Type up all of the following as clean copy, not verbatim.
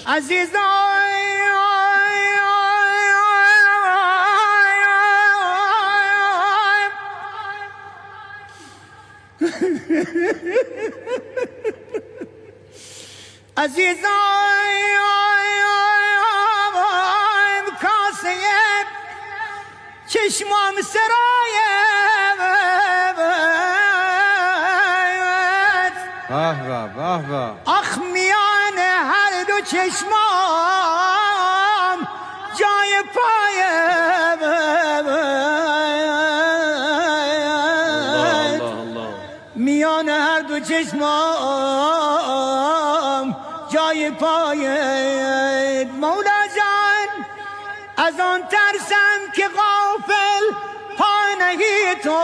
عزیزان کاسه چشمام سرایت آخ میان هر دو چشمام جای پایت میان هر دو چشمام جای پایت مولا جان از آن ترسم که غافل پای نهی تو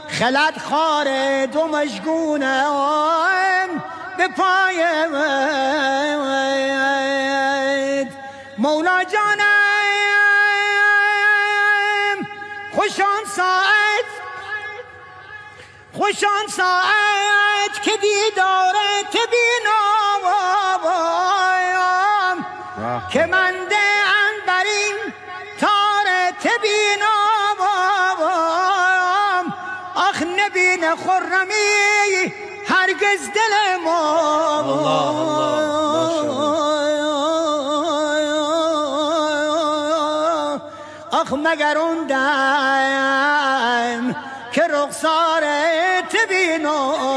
خلد خاره دو مشگونم به پایت مولا جانم خوش آن ساعت که دیدارت بینم که من دهن بر این تارت بینم آخ نبین خرمی هرگز دل ما آخ مگر اون دم که رخسارت بینم